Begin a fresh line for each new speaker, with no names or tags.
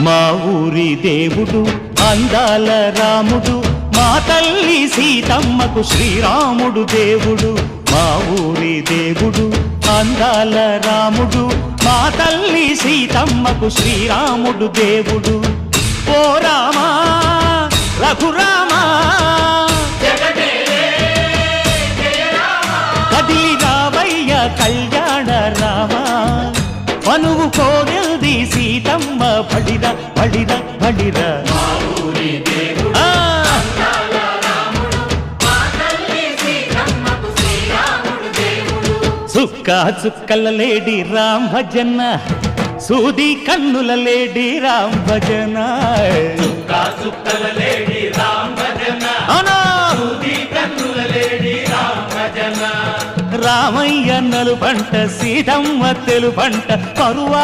మా ఊరి దేవుడు అందాల రాముడు, మా తల్లి సీతమ్మకు శ్రీరాముడు దేవుడు. మా ఊరి దేవుడు అందాల రాముడు, మా తల్లి సీతమ్మకు శ్రీరాముడు దేవుడు. ఓ రామా రఘురామా కదిలి రావయ్య కళ్యాణ రామా, మనువు కోగల్ది సీతమ్మ బడిరా బడిరా బడిరా. చుక్క చుక్కల లేడి రామ్ భజన, సూది కన్నుల లేడి రామ్ భజన.
చుక్కల లేడి రామ్ భజన, సూది కన్నుల లేడి రామ్ భజన.
రామయ్య నలు పంట సీతమ్మ తెలు పంట పరువా